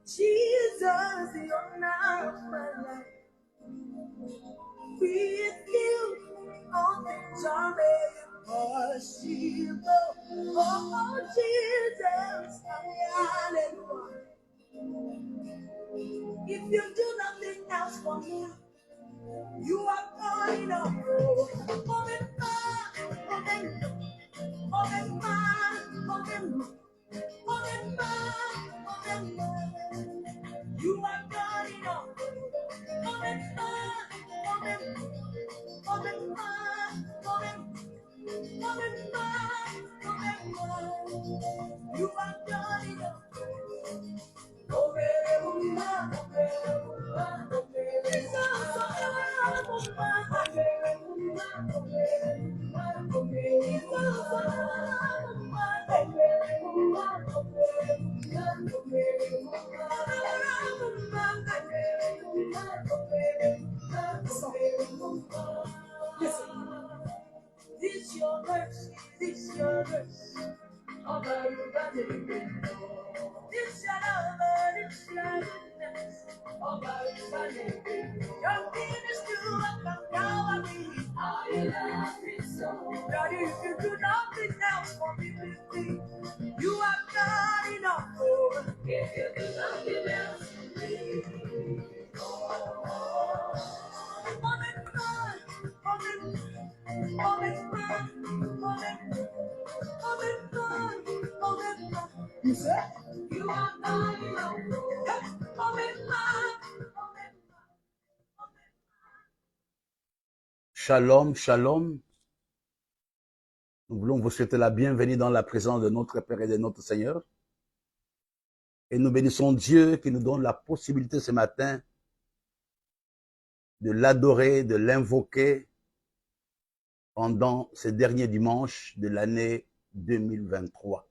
Jesus, you're not my life. With you, all things are made possible. Oh, Jesus, hallelujah. If you do nothing else for me, you are God enough. You are God enough. You are God enough. Listen, this your mercy, this your mercy. This your love, this your goodness. Your goodness to us, now I believe. I love you so. God, if you do nothing else for me, you have done enough. If you do nothing else for me, you said you are done enough. Shalom, shalom. Nous voulons vous souhaiter la bienvenue dans la présence de notre Père et de notre Seigneur. Et nous bénissons Dieu qui nous donne la possibilité ce matin de l'adorer, de l'invoquer pendant ces derniers dimanches de l'année 2023.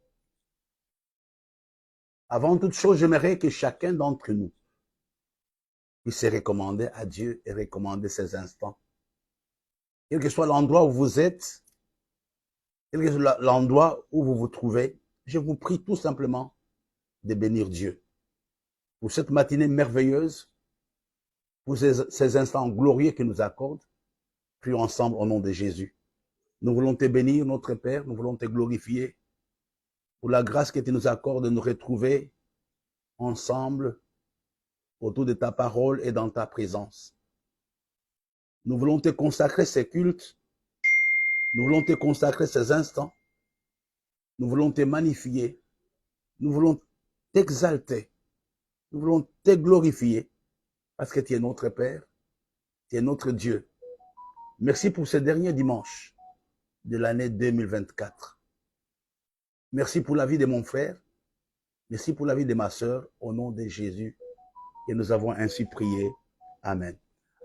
Avant toute chose, j'aimerais que chacun d'entre nous puisse se recommander à Dieu et recommander ces instants. Quel que soit l'endroit où vous êtes, quel que soit l'endroit où vous vous trouvez, je vous prie tout simplement de bénir Dieu pour cette matinée merveilleuse, pour ces instants glorieux qu'il nous accorde. Prions ensemble au nom de Jésus. Nous voulons te bénir, notre Père, nous voulons te glorifier pour la grâce que tu nous accordes de nous retrouver ensemble autour de ta parole et dans ta présence. Nous voulons te consacrer ces cultes, nous voulons te consacrer ces instants, nous voulons te magnifier, nous voulons t'exalter, nous voulons te glorifier parce que tu es notre Père, tu es notre Dieu. Merci pour ce dernier dimanche de l'année 2024. Merci pour la vie de mon frère, merci pour la vie de ma sœur, au nom de Jésus. Et nous avons ainsi prié. Amen.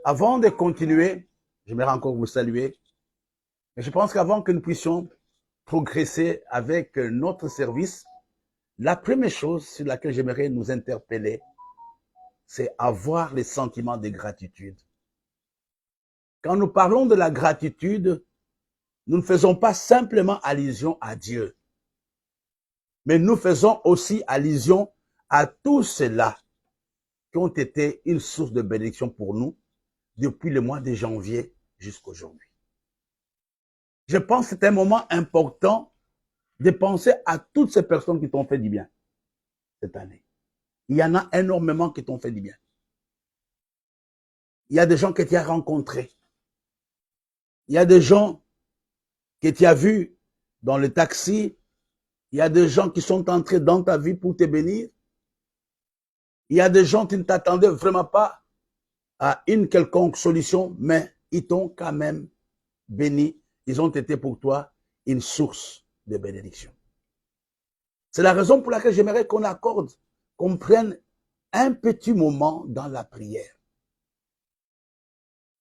Avant de continuer, j'aimerais encore vous saluer. Mais je pense qu'avant que nous puissions progresser avec notre service, la première chose sur laquelle j'aimerais nous interpeller, c'est avoir les sentiments de gratitude. Quand nous parlons de la gratitude, nous ne faisons pas simplement allusion à Dieu, mais nous faisons aussi allusion à tous ceux-là qui ont été une source de bénédiction pour nous depuis le mois de janvier jusqu'à aujourd'hui. Je pense que c'est un moment important de penser à toutes ces personnes qui t'ont fait du bien cette année. Il y en a énormément qui t'ont fait du bien. Il y a des gens que tu as rencontrés. Il y a des gens que tu as vus dans le taxi. Il y a des gens qui sont entrés dans ta vie pour te bénir. Il y a des gens qui ne t'attendaient vraiment pas à une quelconque solution, mais ils t'ont quand même béni. Ils ont été pour toi une source de bénédiction. C'est la raison pour laquelle j'aimerais qu'on accorde, qu'on prenne un petit moment dans la prière.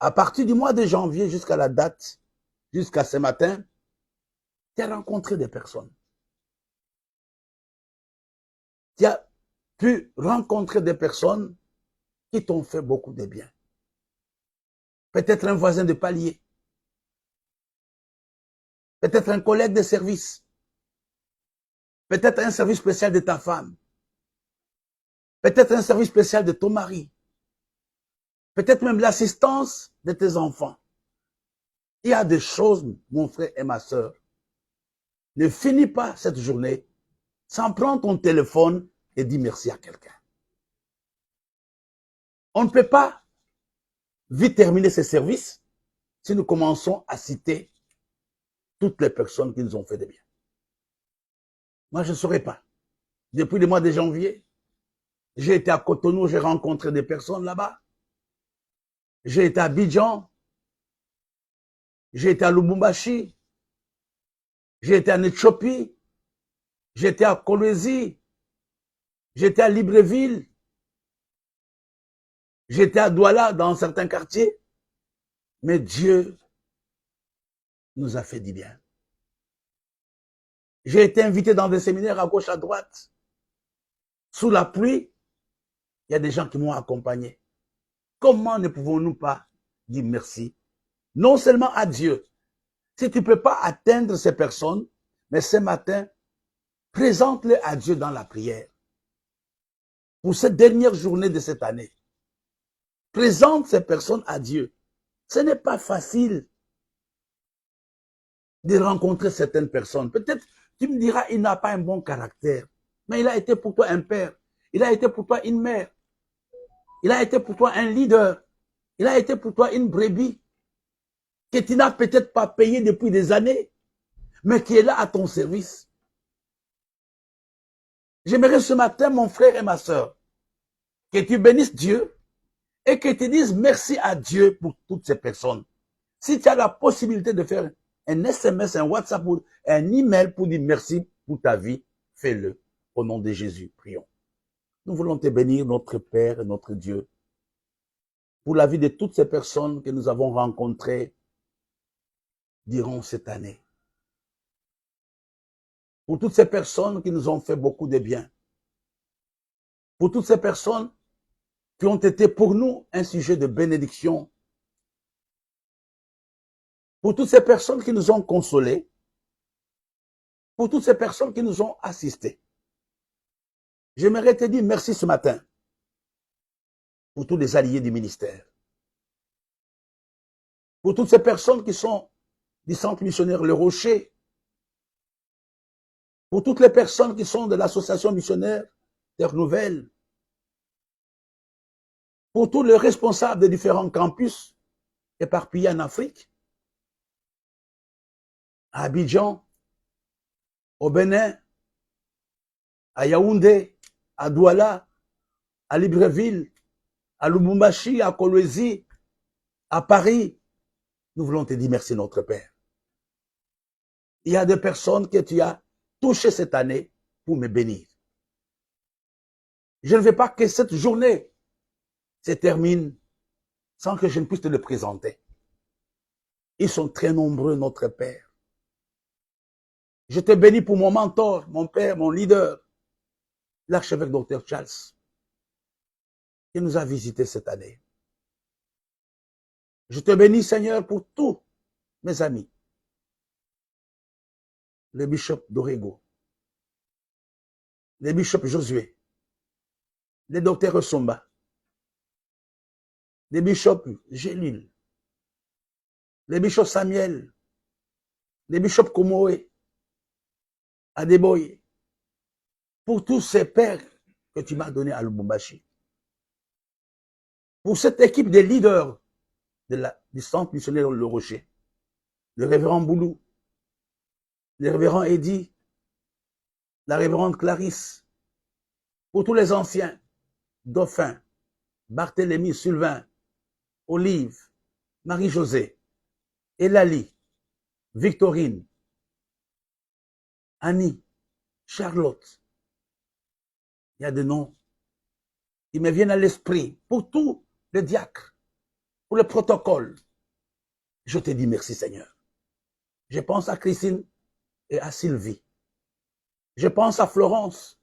À partir du mois de janvier jusqu'à la date, jusqu'à ce matin, tu as rencontré des personnes. Tu as pu rencontrer des personnes qui t'ont fait beaucoup de bien. Peut-être un voisin de palier. Peut-être un collègue de service. Peut-être un service spécial de ta femme. Peut-être un service spécial de ton mari. Peut-être même l'assistance de tes enfants. Il y a des choses, mon frère et ma sœur. Ne finis pas cette journée sans prendre ton téléphone et dire merci à quelqu'un. On ne peut pas vite terminer ce service si nous commençons à citer toutes les personnes qui nous ont fait des bien. Moi, je ne saurais pas. Depuis le mois de janvier, j'ai été à Cotonou, j'ai rencontré des personnes là-bas. J'ai été à Abidjan. J'ai été à Lubumbashi. J'ai été en Éthiopie. J'ai été à Kolwezi. J'ai été à Libreville. J'ai été à Douala dans certains quartiers. Mais Dieu nous a fait du bien. J'ai été invité dans des séminaires à gauche, à droite. Sous la pluie, il y a des gens qui m'ont accompagné. Comment ne pouvons-nous pas dire merci? Non seulement à Dieu. Si tu ne peux pas atteindre ces personnes, mais ce matin, présente-les à Dieu dans la prière. Pour cette dernière journée de cette année, présente ces personnes à Dieu. Ce n'est pas facile de rencontrer certaines personnes. Peut-être tu me diras, il n'a pas un bon caractère, mais il a été pour toi un père, il a été pour toi une mère, il a été pour toi un leader, il a été pour toi une brebis que tu n'as peut-être pas payé depuis des années, mais qui est là à ton service. J'aimerais ce matin, mon frère et ma sœur, que tu bénisses Dieu et que tu dises merci à Dieu pour toutes ces personnes. Si tu as la possibilité de faire un SMS, un WhatsApp, un email pour dire merci pour ta vie, fais-le. Au nom de Jésus, prions. Nous voulons te bénir, notre Père et notre Dieu, pour la vie de toutes ces personnes que nous avons rencontrées durant cette année. Pour toutes ces personnes qui nous ont fait beaucoup de bien. Pour toutes ces personnes qui ont été pour nous un sujet de bénédiction. Pour toutes ces personnes qui nous ont consolés. Pour toutes ces personnes qui nous ont assistés. J'aimerais te dire merci ce matin pour tous les alliés du ministère. Pour toutes ces personnes qui sont du centre missionnaire Le Rocher. Pour toutes les personnes qui sont de l'association missionnaire Terre Nouvelle. Pour tous les responsables des différents campus éparpillés en Afrique. À Abidjan, au Bénin, à Yaoundé, à Douala, à Libreville, à Lubumbashi, à Kolwezi, à Paris. Nous voulons te dire merci notre Père. Il y a des personnes que tu as touchées cette année pour me bénir. Je ne veux pas que cette journée se termine sans que je ne puisse te le présenter. Ils sont très nombreux, notre Père. Je te bénis pour mon mentor, mon Père, mon leader, l'archevêque Dr Charles, qui nous a visités cette année. Je te bénis, Seigneur, pour tous mes amis. Le bishop Dorego, le bishop Josué, le docteur Osomba, le bishop Gélil, le bishop Samuel, le bishop Komoé, Adeboye, pour tous ces pères que tu m'as donnés à Lubumbashi. Pour cette équipe de leaders du centre missionnaire Le Rocher, le révérend Boulou, le révérend Eddy, la révérende Clarisse, pour tous les anciens, Dauphin, Barthélemy, Sylvain, Olive, Marie-Josée, Elali, Victorine, Annie, Charlotte, Il y a des noms qui me viennent à l'esprit pour tous les diacres, pour le protocole. Je te dis merci, Seigneur. Je pense à Christine et à Sylvie. Je pense à Florence.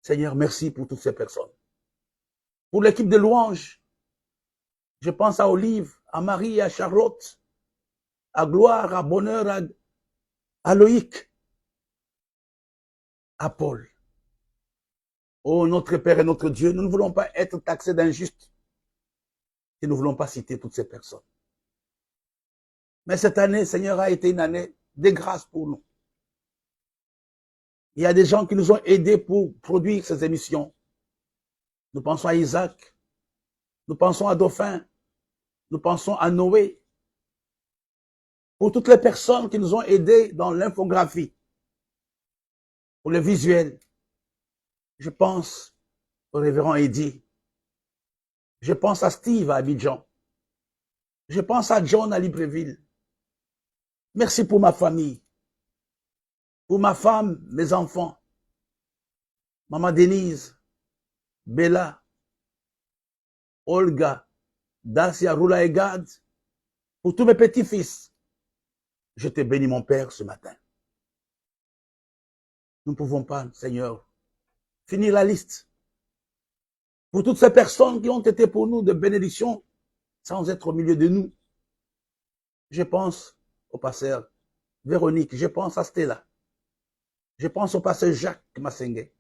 Seigneur, merci pour toutes ces personnes. Pour l'équipe de louanges, je pense à Olive, à Marie, à Charlotte, à Gloire, à Bonheur, à Loïc, à Paul. Oh, notre Père et notre Dieu, nous ne voulons pas être taxés d'injustes et nous ne voulons pas citer toutes ces personnes. Mais cette année, Seigneur, a été une année de grâce pour nous. Il y a des gens qui nous ont aidés pour produire ces émissions. Nous pensons à Isaac, nous pensons à Dauphin, nous pensons à Noé. Pour toutes les personnes qui nous ont aidés dans l'infographie, pour le visuel, je pense au révérend Eddy, je pense à Steve à Abidjan, je pense à John à Libreville. Merci pour ma famille, pour ma femme, mes enfants, Maman Denise, Bella, Olga, Dacia, Rula et Gad, pour tous mes petits-fils. Je te bénis, mon Père, ce matin. Nous ne pouvons pas, Seigneur, finir la liste. Pour toutes ces personnes qui ont été pour nous de bénédiction sans être au milieu de nous. Je pense au pasteur Véronique, je pense à Stella, je pense au pasteur Jacques Massengue.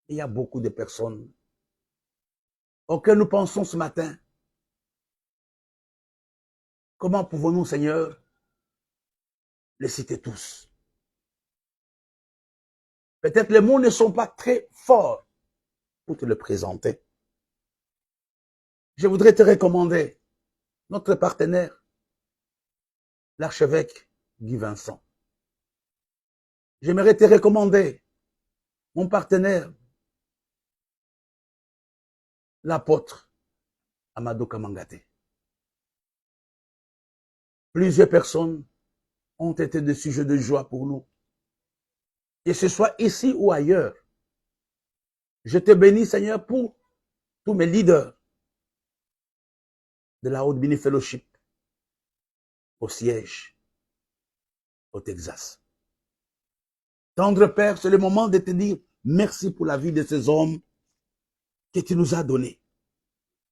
Il y a beaucoup de personnes auxquelles nous pensons ce matin. Comment pouvons-nous, Seigneur, les citer tous? Peut-être les mots ne sont pas très forts pour te le présenter. Je voudrais te recommander notre partenaire, l'archevêque Guy Vincent. J'aimerais te recommander mon partenaire, l'apôtre Amadou Kamangate. Plusieurs personnes ont été des sujets de joie pour nous. Que ce soit ici ou ailleurs. Je te bénis, Seigneur, pour tous mes leaders de la Haute Bini Fellowship au siège au Texas. Tendre Père, c'est le moment de te dire merci pour la vie de ces hommes que tu nous as donnés.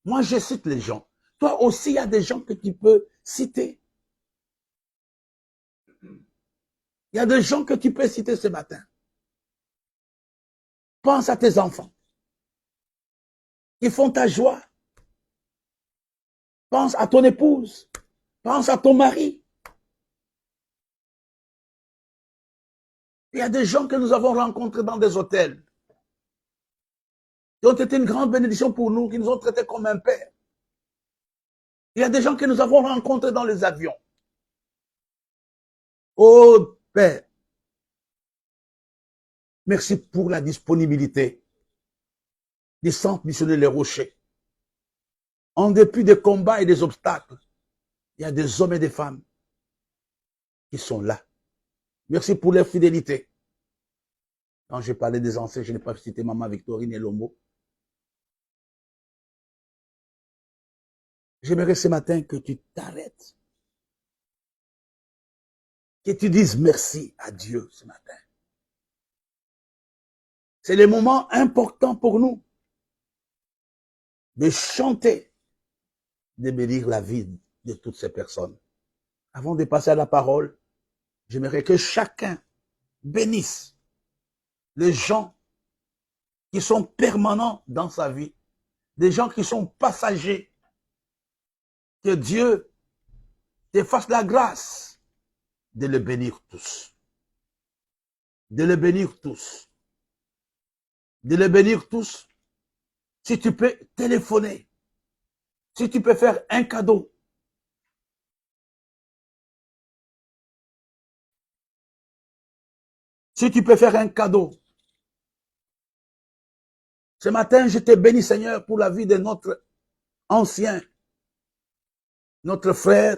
Moi, je cite les gens. Toi aussi, il y a des gens que tu peux citer. Il y a des gens que tu peux citer ce matin. Pense à tes enfants. Ils font ta joie. Pense à ton épouse. Pense à ton mari. Il y a des gens que nous avons rencontrés dans des hôtels, qui ont été une grande bénédiction pour nous, qui nous ont traités comme un père. Il y a des gens que nous avons rencontrés dans les avions. Oh Père, merci pour la disponibilité du centre missionnaire Les Rochers. En dépit des combats et des obstacles, il y a des hommes et des femmes qui sont là. Merci pour leur fidélité. Quand j'ai parlé des anciens, je n'ai pas cité Maman Victorine et Lomo. J'aimerais ce matin que tu t'arrêtes. Que tu dises merci à Dieu ce matin. C'est le moment important pour nous de chanter, de bénir la vie de toutes ces personnes. Avant de passer à la parole, j'aimerais que chacun bénisse les gens qui sont permanents dans sa vie, des gens qui sont passagers. Que Dieu te fasse la grâce de les bénir tous. De les bénir tous. De les bénir tous. Si tu peux téléphoner, si tu peux faire un cadeau, si tu peux faire un cadeau. Ce matin, je te bénis, Seigneur, pour la vie de notre ancien, notre frère,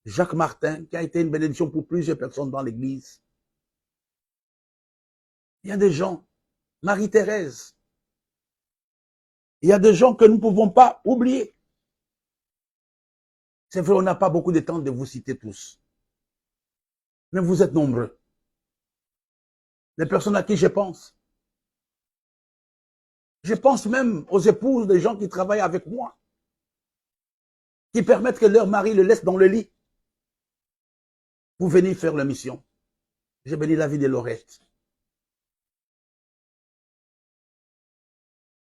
Jacques Martin, qui a été une bénédiction pour plusieurs personnes dans l'église. Il y a des gens, Marie-Thérèse, il y a des gens que nous ne pouvons pas oublier. C'est vrai, on n'a pas beaucoup de temps de vous citer tous. Mais vous êtes nombreux. Les personnes à qui je pense. Je pense même aux épouses des gens qui travaillent avec moi, qui permettent que leur mari le laisse dans le lit pour venir faire la mission. J'ai béni la vie de Laurette.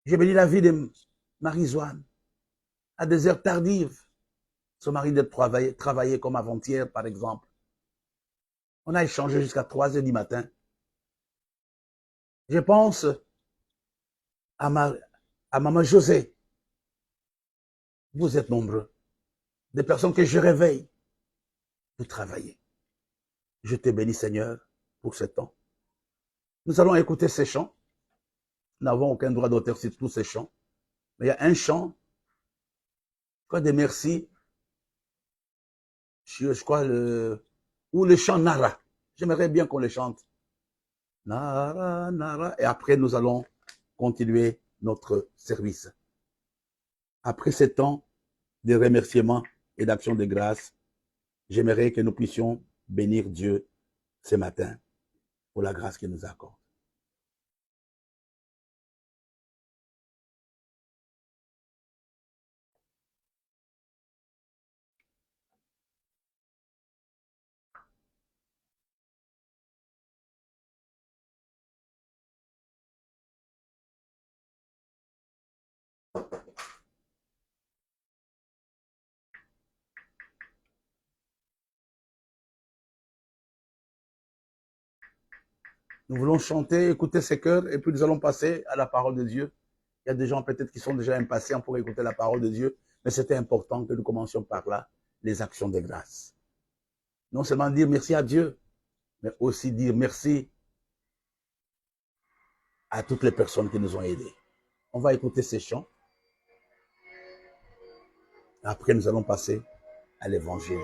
J'ai béni la vie de Marie-Zoine. À des heures tardives, son mari de travailler comme avant-hier, par exemple. On a échangé jusqu'à 3 heures du matin. Je pense à maman José. Vous êtes nombreux. Des personnes que je réveille pour travailler. Je te bénis, Seigneur, pour ce temps. Nous allons écouter ces chants. Nous n'avons aucun droit d'auteur sur tous ces chants. Mais il y a un chant, quoi de merci, je crois, ou le chant Nara. J'aimerais bien qu'on le chante. Nara, Nara. Et après, nous allons continuer notre service. Après ce temps de remerciements et d'action de grâce, j'aimerais que nous puissions bénir Dieu ce matin pour la grâce qu'il nous accorde. Nous voulons chanter, écouter ces chœurs, et puis nous allons passer à la parole de Dieu. Il y a des gens peut-être qui sont déjà impatients pour écouter la parole de Dieu, mais c'était important que nous commencions par là, les actions de grâce. Non seulement dire merci à Dieu, mais aussi dire merci à toutes les personnes qui nous ont aidés. On va écouter ces chants. Après, nous allons passer à l'évangile.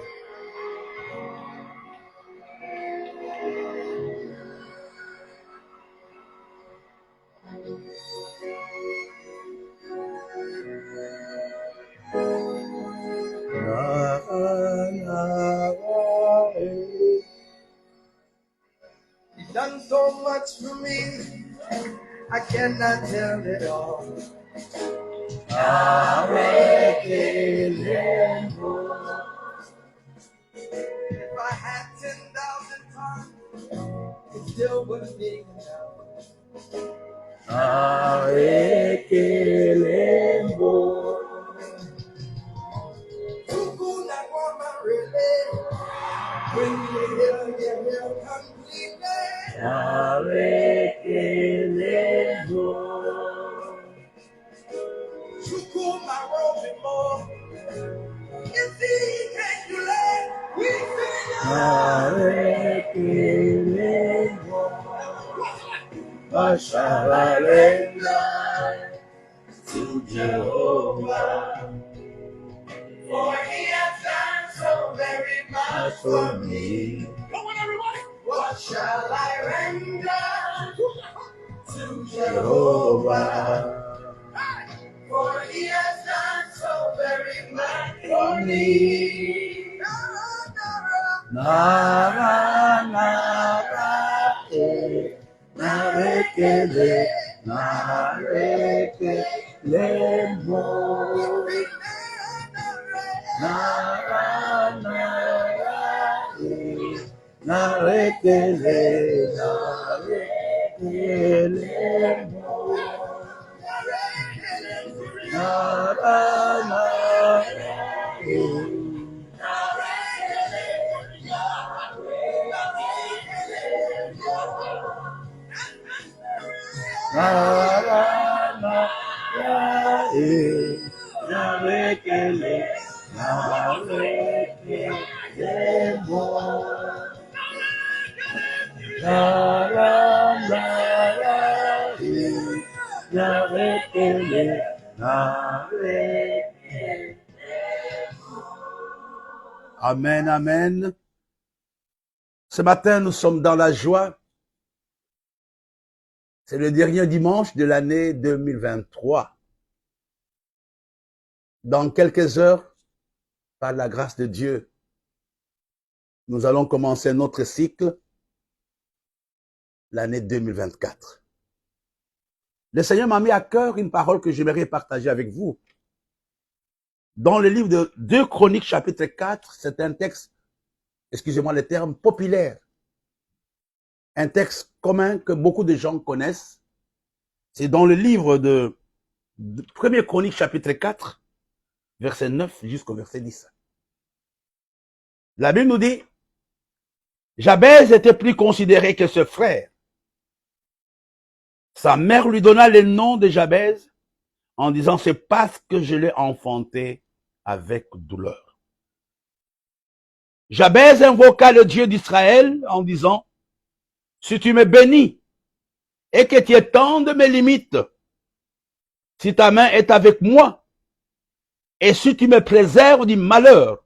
You've done so much for me, I cannot tell it all. If I had 10,000 tongues, it still wouldn't be enough. When you hear completely, Chuku my robe more. If he can't do that, we sing. What shall I render to Jehovah? For he has done so very much for me. Come on, everybody. What shall I render to Jehovah? For he has done so very much for me. Nara, nara, narekele, narekele mo. Nara, nara, narekele, narekele mo. Nara, Amen, amen. Ce matin, nous sommes dans la joie C'est le dernier dimanche de l'année 2023. Dans quelques heures, par la grâce de Dieu, nous allons commencer notre cycle, l'année 2024. Le Seigneur m'a mis à cœur une parole que j'aimerais partager avec vous. Dans le livre de 2 Chroniques, chapitre 4, c'est un texte, excusez-moi le terme, populaire. Un texte commun que beaucoup de gens connaissent. C'est dans le livre de 1 Chroniques, chapitre 4, verset 9 jusqu'au verset 10. La Bible nous dit, Jabez était plus considéré que ses frères. Sa mère lui donna le nom de Jabez en disant, c'est parce que je l'ai enfanté avec douleur. Jabez invoqua le Dieu d'Israël en disant, si tu me bénis et que tu étendes mes limites, si ta main est avec moi et si tu me préserves du malheur,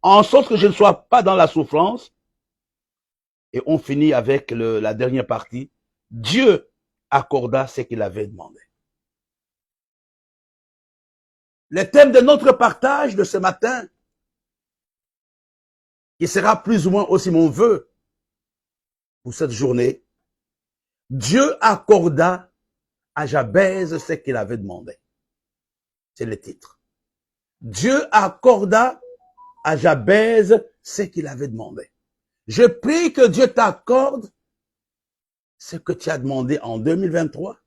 en sorte que je ne sois pas dans la souffrance. Et on finit avec la dernière partie. Dieu accorda ce qu'il avait demandé. Le thème de notre partage de ce matin, qui sera plus ou moins aussi mon vœu pour cette journée, Dieu accorda à Jabez ce qu'il avait demandé. C'est le titre. Dieu accorda à Jabez ce qu'il avait demandé. Je prie que Dieu t'accorde ce que tu as demandé en 2023.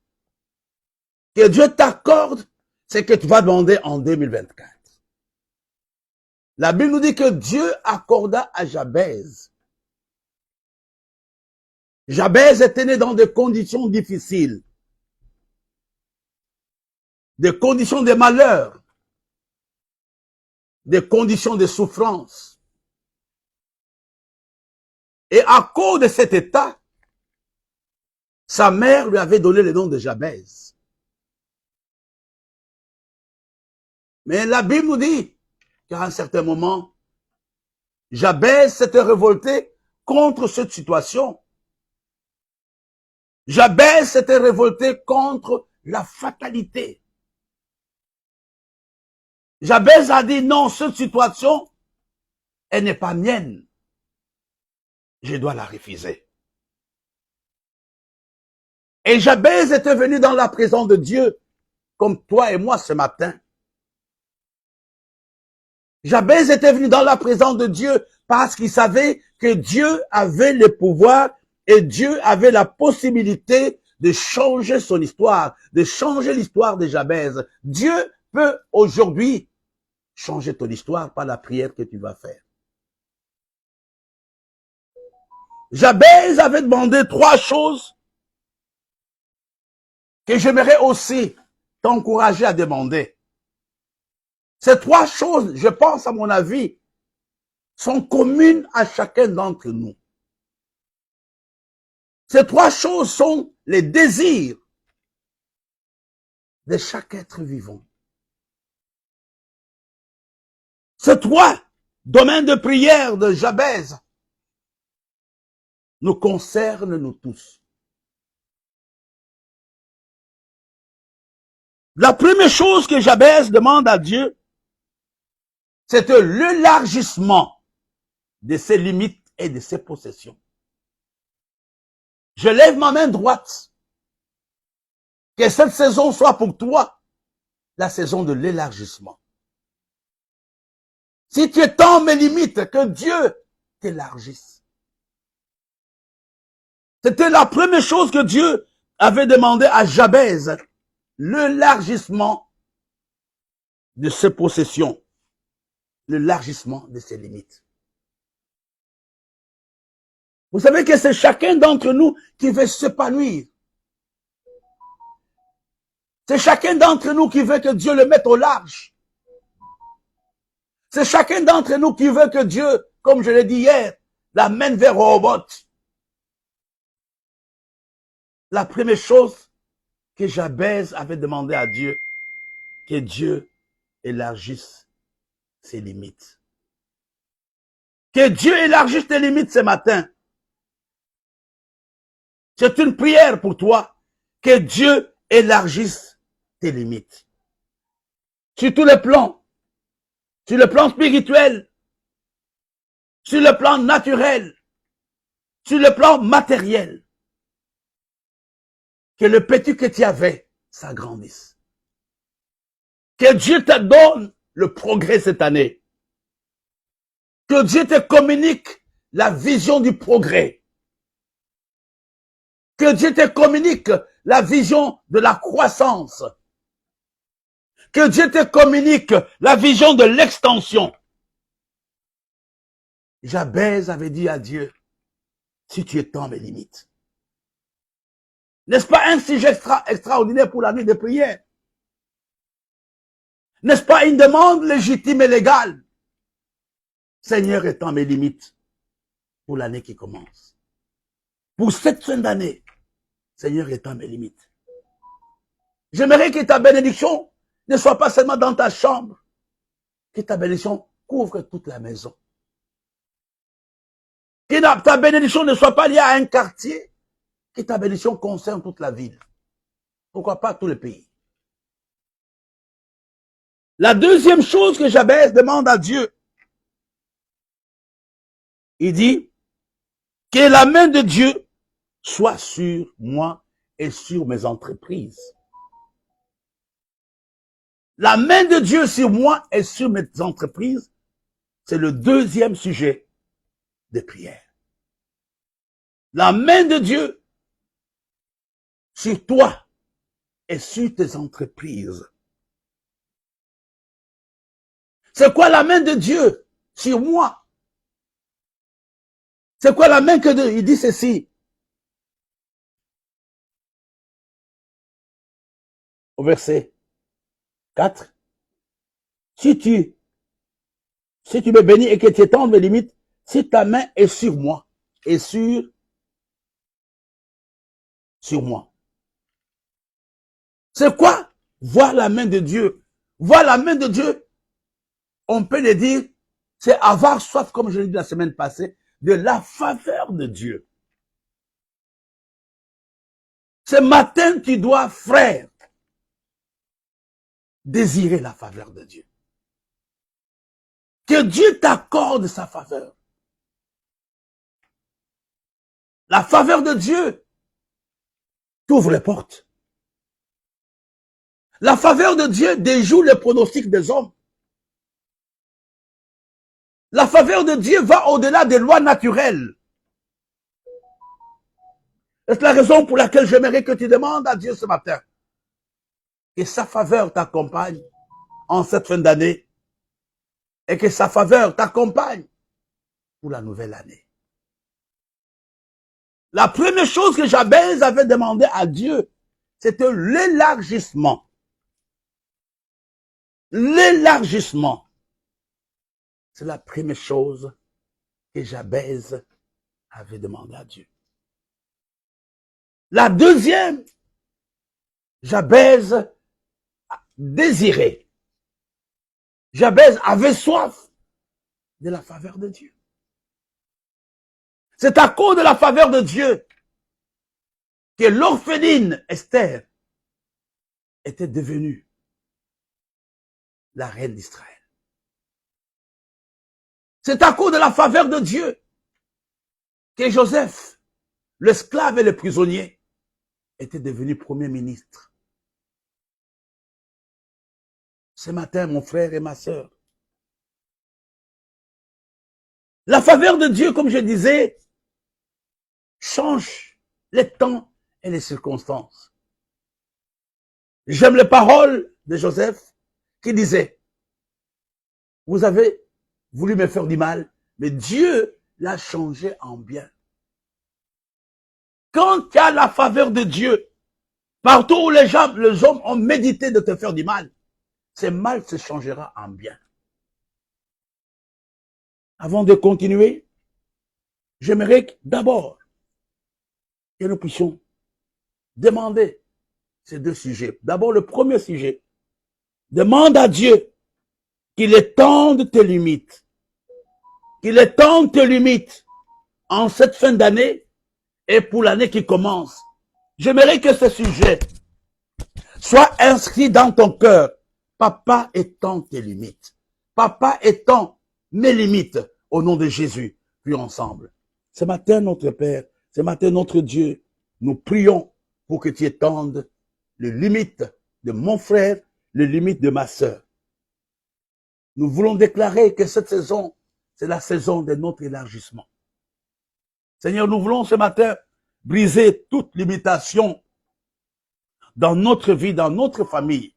Que Dieu t'accorde ce que tu vas demander en 2024. La Bible nous dit que Dieu accorda à Jabez. Jabez était né dans des conditions difficiles. Des conditions de malheur. Des conditions de souffrance. Et à cause de cet état, sa mère lui avait donné le nom de Jabez. Mais la Bible nous dit qu'à un certain moment, Jabez s'était révolté contre cette situation. Jabez s'était révolté contre la fatalité. Jabez a dit non, cette situation, elle n'est pas mienne. Je dois la refuser. Et Jabez était venu dans la présence de Dieu, comme toi et moi ce matin. Jabez était venu dans la présence de Dieu parce qu'il savait que Dieu avait le pouvoir et Dieu avait la possibilité de changer son histoire, de changer l'histoire de Jabez. Dieu peut aujourd'hui changer ton histoire par la prière que tu vas faire. Jabez avait demandé 3 choses que j'aimerais aussi t'encourager à demander. Ces 3 choses, je pense à mon avis, sont communes à chacun d'entre nous. Ces 3 choses sont les désirs de chaque être vivant. Ces 3 domaines de prière de Jabez nous concernent nous tous. La première chose que Jabez demande à Dieu, c'est l'élargissement de ses limites et de ses possessions. Je lève ma main droite. Que cette saison soit pour toi la saison de l'élargissement. Si tu étends mes limites, que Dieu t'élargisse. C'était la première chose que Dieu avait demandé à Jabez, l'élargissement de ses possessions, l'élargissement de ses limites. Vous savez que c'est chacun d'entre nous qui veut s'épanouir. C'est chacun d'entre nous qui veut que Dieu le mette au large. C'est chacun d'entre nous qui veut que Dieu, comme je l'ai dit hier, l'amène vers Rehoboth. La première chose que Jabez avait demandé à Dieu, que Dieu élargisse ses limites. Que Dieu élargisse tes limites ce matin. C'est une prière pour toi. que Dieu élargisse tes limites. Sur tous les plans. Sur le plan spirituel. Sur le plan naturel. Sur le plan matériel. Que le petit que tu avais s'agrandisse. Que Dieu te donne le progrès cette année. Que Dieu te communique la vision du progrès. Que Dieu te communique la vision de la croissance. Que Dieu te communique la vision de l'extension. Jabez avait dit à Dieu, si tu étends mes limites. N'est-ce pas un sujet extraordinaire pour la nuit de prière? N'est-ce pas une demande légitime et légale? Seigneur, étends mes limites pour l'année qui commence. Pour cette fin d'année, Seigneur, étends mes limites. J'aimerais que ta bénédiction ne soit pas seulement dans ta chambre, que ta bénédiction couvre toute la maison. Que ta bénédiction ne soit pas liée à un quartier, que ta bénédiction concerne toute la ville. Pourquoi pas tout le pays? La deuxième chose que Jabez demande à Dieu, il dit que la main de Dieu soit sur moi et sur mes entreprises. La main de Dieu sur moi et sur mes entreprises, c'est le deuxième sujet de prière. La main de Dieu sur toi et sur tes entreprises. C'est quoi la main de Dieu sur moi? C'est quoi la main que Dieu? Il dit ceci. Au verset 4. Si tu me bénis et que tu étends mes limites, si ta main est sur moi et sur moi. C'est quoi? Voir la main de Dieu. Voir la main de Dieu, on peut le dire, c'est avoir soif, comme je l'ai dit la semaine passée, de la faveur de Dieu. Ce matin, tu dois, frère, désirer la faveur de Dieu. Que Dieu t'accorde sa faveur. La faveur de Dieu t'ouvre les portes. La faveur de Dieu déjoue les pronostics des hommes. La faveur de Dieu va au-delà des lois naturelles. C'est la raison pour laquelle j'aimerais que tu demandes à Dieu ce matin que sa faveur t'accompagne en cette fin d'année et que sa faveur t'accompagne pour la nouvelle année. La première chose que Jabez avait demandé à Dieu, c'était l'élargissement. L'élargissement. C'est la première chose que Jabez avait demandé à Dieu. La deuxième, Jabez désirait. Jabez avait soif de la faveur de Dieu. C'est à cause de la faveur de Dieu que l'orpheline Esther était devenue la reine d'Israël. C'est à cause de la faveur de Dieu que Joseph, l'esclave et le prisonnier, était devenu premier ministre. Ce matin, mon frère et ma sœur, la faveur de Dieu, comme je disais, change les temps et les circonstances. J'aime les paroles de Joseph qui disait, vous avez voulu me faire du mal, mais Dieu l'a changé en bien. Quand tu as la faveur de Dieu, partout où les hommes ont médité de te faire du mal, ce mal se changera en bien. Avant de continuer, j'aimerais d'abord que nous puissions demander ces deux sujets. D'abord, le premier sujet. Demande à Dieu qu'il étende tes limites. Qu'il étende tes limites en cette fin d'année et pour l'année qui commence. J'aimerais que ce sujet soit inscrit dans ton cœur. Papa étant tes limites. Papa étant mes limites. Au nom de Jésus, prions ensemble. Ce matin, notre Père, ce matin, notre Dieu, nous prions pour que tu étendes les limites de mon frère, les limites de ma sœur. Nous voulons déclarer que cette saison, c'est la saison de notre élargissement. Seigneur, nous voulons ce matin briser toute limitation dans notre vie, dans notre famille.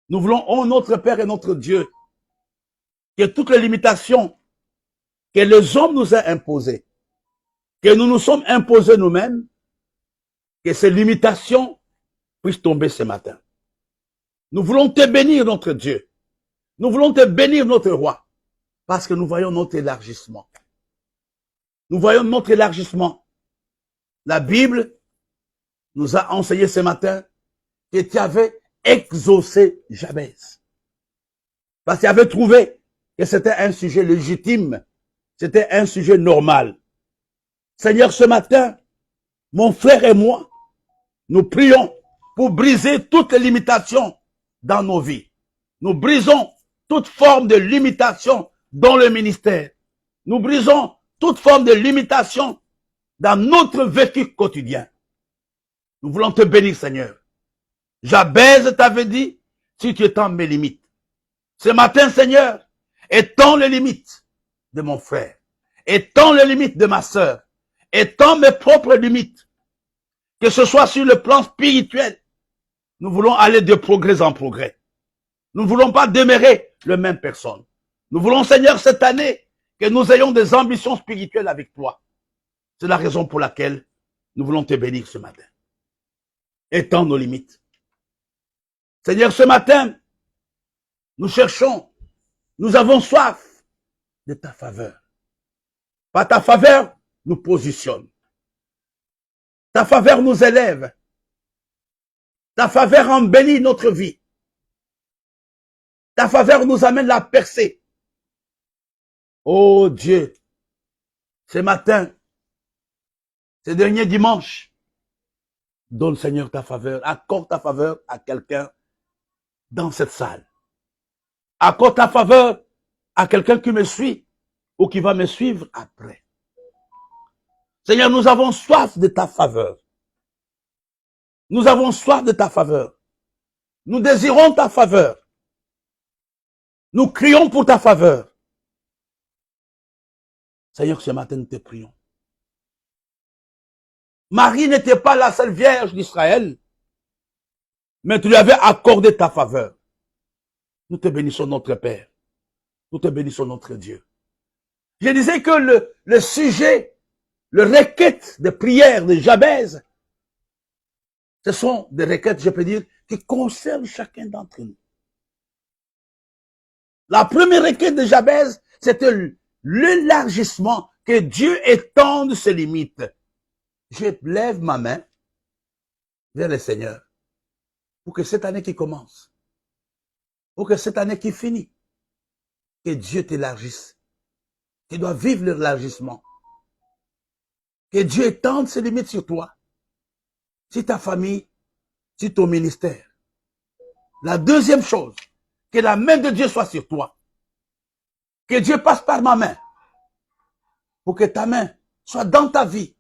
Nous voulons, oh notre Père et notre Dieu, que toutes les limitations que les hommes nous ont imposées, que nous nous sommes imposées nous-mêmes, que ces limitations puissent tomber ce matin. Nous voulons te bénir, notre Dieu. Nous voulons te bénir, notre roi, parce que nous voyons notre élargissement. Nous voyons notre élargissement. La Bible nous a enseigné ce matin que tu avais exaucé Jabez. Parce que tu avais trouvé que c'était un sujet légitime, c'était un sujet normal. Seigneur, ce matin, mon frère et moi, nous prions pour briser toutes les limitations dans nos vies. Nous brisons toute forme de limitation dans le ministère. Nous brisons toute forme de limitation dans notre vécu quotidien. Nous voulons te bénir, Seigneur. Jabez t'avait dit, si tu étends mes limites. Ce matin, Seigneur, étends les limites de mon frère. Étends les limites de ma sœur. Étends mes propres limites. Que ce soit sur le plan spirituel. Nous voulons aller de progrès en progrès. Nous ne voulons pas demeurer la même personne. Nous voulons, Seigneur, cette année, que nous ayons des ambitions spirituelles avec toi. C'est la raison pour laquelle nous voulons te bénir ce matin. Étends nos limites. Seigneur, ce matin, nous cherchons, nous avons soif de ta faveur. Par ta faveur, nous positionne. Ta faveur nous élève. Ta faveur embellit notre vie. Ta faveur nous amène la percée. Oh Dieu, ce matin, ce dernier dimanche, donne Seigneur ta faveur, accorde ta faveur à quelqu'un dans cette salle. Accorde ta faveur à quelqu'un qui me suit ou qui va me suivre après. Seigneur, nous avons soif de ta faveur. Nous avons soif de ta faveur. Nous désirons ta faveur. Nous crions pour ta faveur. Seigneur, ce matin, nous te prions. Marie n'était pas la seule vierge d'Israël, mais tu lui avais accordé ta faveur. Nous te bénissons, notre Père. Nous te bénissons, notre Dieu. Je disais que le sujet, le requête de prière de Jabez, ce sont des requêtes, je peux dire, qui concernent chacun d'entre nous. La première requête de Jabez, c'était l'élargissement, que Dieu étende ses limites. Je lève ma main vers le Seigneur pour que cette année qui commence, pour que cette année qui finit, que Dieu t'élargisse. Tu dois vivre l'élargissement. Que Dieu étende ses limites sur toi, sur ta famille, sur ton ministère. La deuxième chose, que la main de Dieu soit sur toi. Que Dieu passe par ma main pour que ta main soit dans ta vie,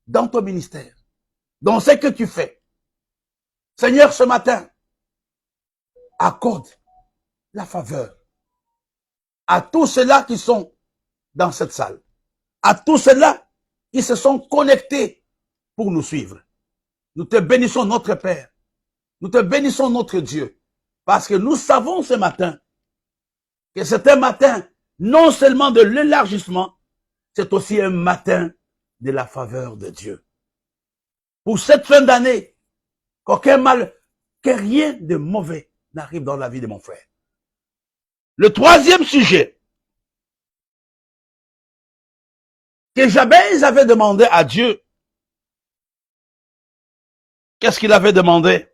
dans ton ministère, dans ce que tu fais. Seigneur, ce matin, accorde la faveur à tous ceux-là qui sont dans cette salle, à tous ceux-là qui se sont connectés pour nous suivre. Nous te bénissons, notre Père. Nous te bénissons, notre Dieu, parce que nous savons ce matin que c'est un matin non seulement de l'élargissement, c'est aussi un matin de la faveur de Dieu. Pour cette fin d'année, qu'aucun mal, que rien de mauvais n'arrive dans la vie de mon frère. Le troisième sujet que Jabez avait demandé à Dieu, qu'est-ce qu'il avait demandé?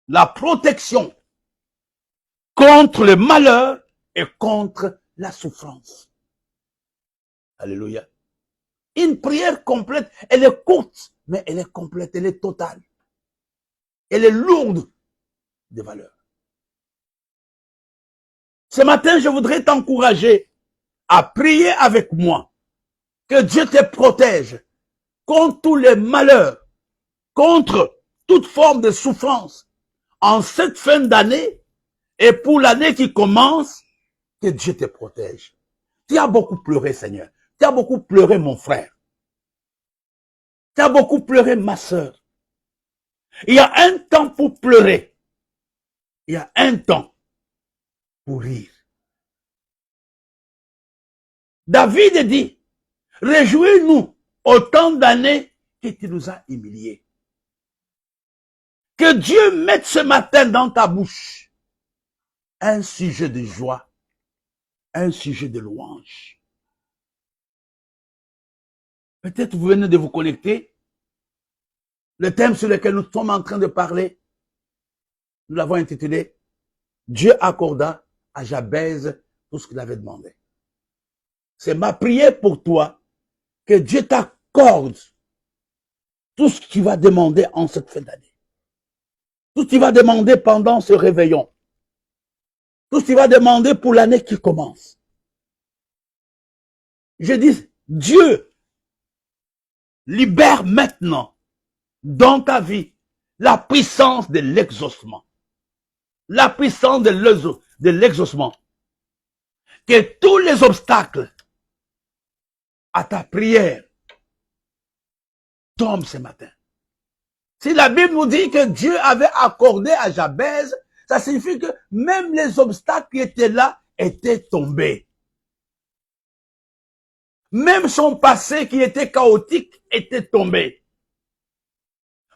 La protection contre le malheur et contre la souffrance. Alléluia. Une prière complète, elle est courte, mais elle est complète, elle est totale. Elle est lourde de valeur. Ce matin, je voudrais t'encourager à prier avec moi. Que Dieu te protège contre tous les malheurs, contre toute forme de souffrance en cette fin d'année et pour l'année qui commence, que Dieu te protège. Tu as beaucoup pleuré, Seigneur. Tu as beaucoup pleuré, mon frère. Tu as beaucoup pleuré, ma sœur. Il y a un temps pour pleurer. Il y a un temps pour rire. David dit, réjouis-nous autant d'années que tu nous as humiliés. Que Dieu mette ce matin dans ta bouche un sujet de joie, un sujet de louange. Peut-être vous venez de vous connecter. Le thème sur lequel nous sommes en train de parler, nous l'avons intitulé « Dieu accorda à Jabez tout ce qu'il avait demandé ». C'est ma prière pour toi, que Dieu t'accorde tout ce que tu vas demander en cette fin d'année. Tout ce que tu vas demander pendant ce réveillon. Tout ce que tu vas demander pour l'année qui commence. Je dis, Dieu libère maintenant dans ta vie la puissance de l'exaucement. La puissance de l'exaucement. Que tous les obstacles à ta prière tombent ce matin. Si la Bible nous dit que Dieu avait accordé à Jabez, ça signifie que même les obstacles qui étaient là étaient tombés. Même son passé qui était chaotique était tombé.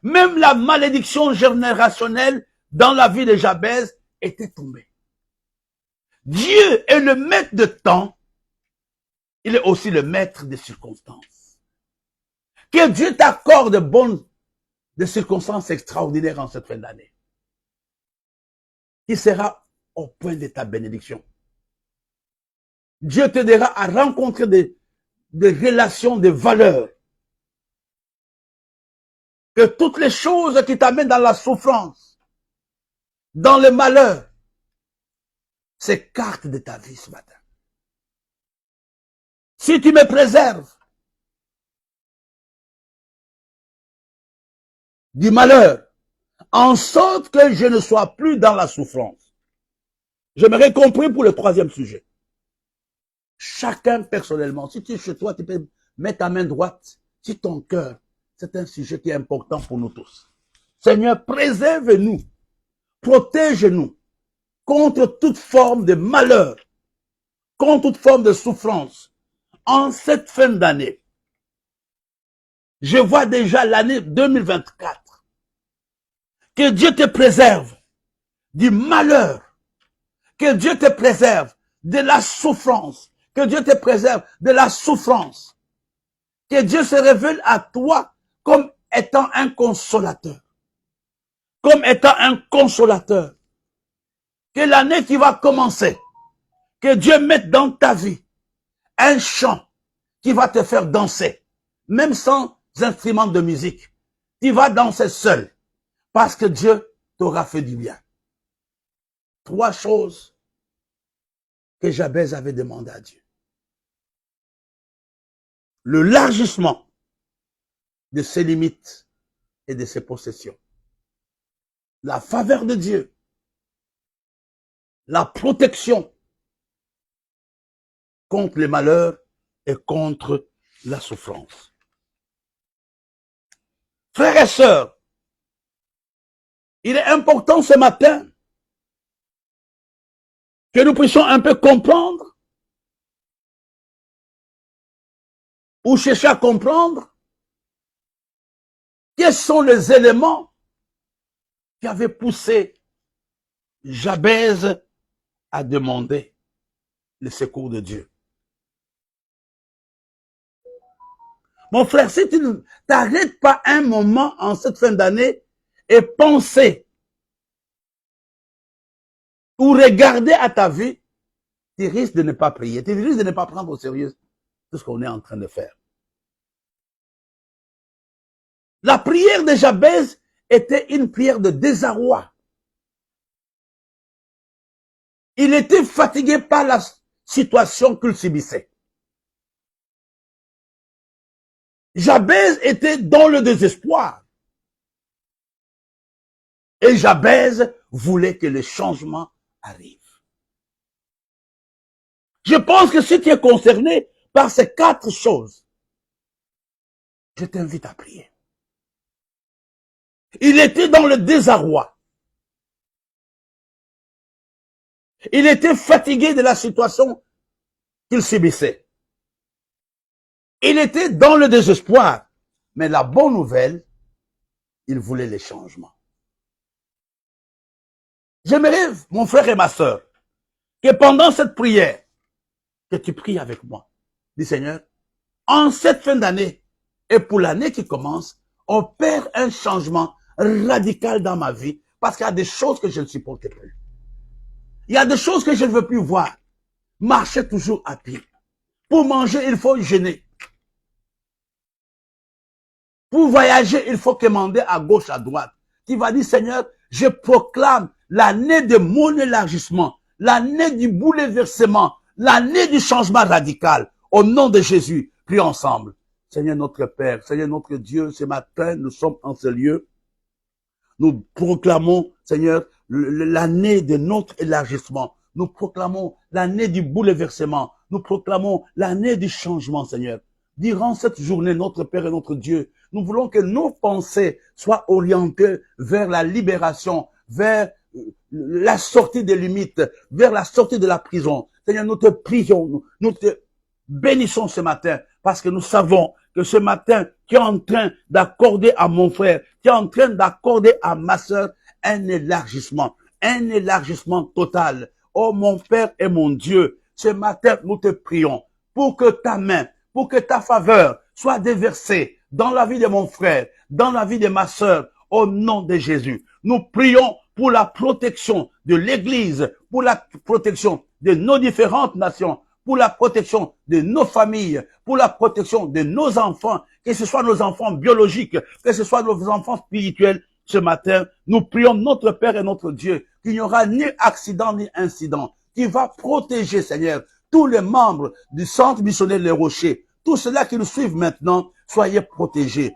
Même la malédiction générationnelle dans la vie de Jabez était tombée. Dieu est le maître de temps. Il est aussi le maître des circonstances. Que Dieu t'accorde des circonstances extraordinaires en cette fin d'année. Qui sera au point de ta bénédiction. Dieu t'aidera à rencontrer des relations de valeur. Que toutes les choses qui t'amènent dans la souffrance, dans le malheur, s'écartent de ta vie ce matin. Si tu me préserves du malheur, en sorte que je ne sois plus dans la souffrance. J'aimerais compris pour le troisième sujet. Chacun personnellement, si tu es chez toi, tu peux mettre ta main droite. Si ton cœur, c'est un sujet qui est important pour nous tous. Seigneur, préserve-nous, protège-nous contre toute forme de malheur, contre toute forme de souffrance. En cette fin d'année, je vois déjà l'année 2024. Que Dieu te préserve du malheur. Que Dieu te préserve de la souffrance. Que Dieu te préserve de la souffrance. Que Dieu se révèle à toi comme étant un consolateur. Comme étant un consolateur. Que l'année qui va commencer, que Dieu mette dans ta vie un chant qui va te faire danser. Même sans instrument de musique. Tu vas danser seul. Parce que Dieu t'aura fait du bien. 3 choses que Jabez avait demandé à Dieu. Le largissement de ses limites et de ses possessions. La faveur de Dieu. La protection contre les malheurs et contre la souffrance. Frères et sœurs, il est important ce matin que nous puissions un peu comprendre ou chercher à comprendre quels sont les éléments qui avaient poussé Jabez à demander le secours de Dieu. Mon frère, si tu ne t'arrêtes pas un moment en cette fin d'année et penser ou regarder à ta vie, tu risques de ne pas prier, tu risques de ne pas prendre au sérieux tout ce qu'on est en train de faire. La prière de Jabez était une prière de désarroi. Il était fatigué par la situation qu'il subissait. Jabez était dans le désespoir. Et Jabez voulait que le changement arrive. Je pense que si tu es concerné par ces 4 choses, je t'invite à prier. Il était dans le désarroi. Il était fatigué de la situation qu'il subissait. Il était dans le désespoir. Mais la bonne nouvelle, il voulait les changements. J'aimerais, mon frère et ma sœur, que pendant cette prière, que tu pries avec moi. Dis Seigneur, en cette fin d'année et pour l'année qui commence, opère un changement radical dans ma vie parce qu'il y a des choses que je ne supporte plus. Il y a des choses que je ne veux plus voir. Marcher toujours à pied. Pour manger, il faut jeûner. Pour voyager, il faut commander à gauche, à droite. Tu vas dire, Seigneur, je proclame l'année de mon élargissement, l'année du bouleversement, l'année du changement radical. Au nom de Jésus, prions ensemble. Seigneur notre Père, Seigneur notre Dieu, ce matin, nous sommes en ce lieu. Nous proclamons, Seigneur, l'année de notre élargissement. Nous proclamons l'année du bouleversement. Nous proclamons l'année du changement, Seigneur. Durant cette journée, notre Père et notre Dieu, nous voulons que nos pensées soient orientées vers la libération, vers la sortie des limites, vers la sortie de la prison. Seigneur, nous te prions, nous te bénissons ce matin parce que nous savons que ce matin, tu es en train d'accorder à mon frère, tu es en train d'accorder à ma sœur un élargissement total. Oh mon Père et mon Dieu, ce matin, nous te prions pour que ta main, pour que ta faveur soit déversée dans la vie de mon frère, dans la vie de ma sœur, au nom de Jésus. Nous prions pour la protection de l'Église, pour la protection de nos différentes nations, pour la protection de nos familles, pour la protection de nos enfants, que ce soit nos enfants biologiques, que ce soit nos enfants spirituels. Ce matin, nous prions notre Père et notre Dieu qu'il n'y aura ni accident ni incident, qui va protéger, Seigneur, tous les membres du centre missionnaire Les Rochers, tous ceux-là qui nous suivent maintenant, soyez protégés,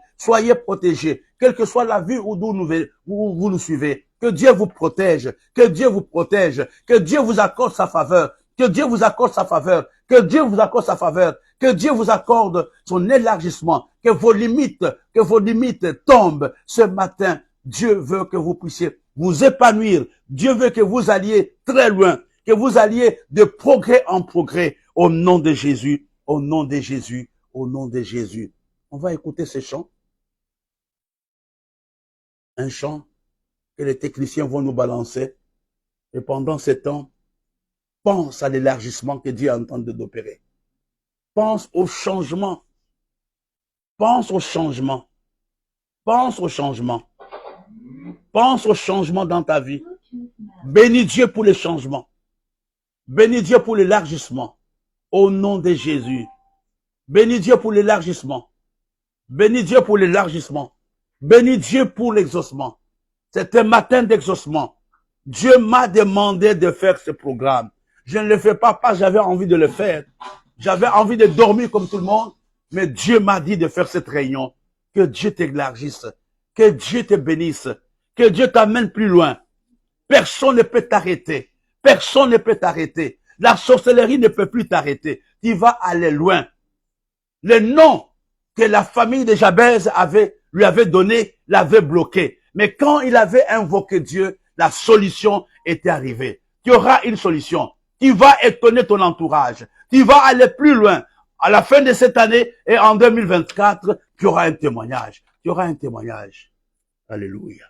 quelle que soit la vie où vous nous suivez. Que Dieu vous protège, que Dieu vous protège, que Dieu vous accorde sa faveur, que Dieu vous accorde sa faveur, que Dieu vous accorde sa faveur, que Dieu vous accorde son élargissement, que vos limites tombent ce matin. Dieu veut que vous puissiez vous épanouir. Dieu veut que vous alliez très loin, que vous alliez de progrès en progrès au nom de Jésus, au nom de Jésus, au nom de Jésus. On va écouter ce chant. Un chant que les techniciens vont nous balancer. Et pendant ce temps, pense à l'élargissement que Dieu est en train d'opérer. Pense au changement. Pense au changement. Pense au changement. Pense au changement dans ta vie. Bénis Dieu pour les changements. Bénis Dieu pour l'élargissement. Au nom de Jésus. Bénis Dieu pour l'élargissement. Bénis Dieu pour l'élargissement. Bénis Dieu pour l'exaucement. C'est un matin d'exaucement. Dieu m'a demandé de faire ce programme. Je ne le fais pas parce que j'avais envie de le faire. J'avais envie de dormir comme tout le monde. Mais Dieu m'a dit de faire cette réunion. Que Dieu t'élargisse. Que Dieu te bénisse. Que Dieu t'amène plus loin. Personne ne peut t'arrêter. Personne ne peut t'arrêter. La sorcellerie ne peut plus t'arrêter. Tu vas aller loin. Le nom que la famille de Jabez lui avait donné, l'avait bloqué. Mais quand il avait invoqué Dieu, la solution était arrivée. Tu auras une solution. Tu vas étonner ton entourage. Tu vas aller plus loin. À la fin de cette année et en 2024, tu auras un témoignage. Tu auras un témoignage. Alléluia.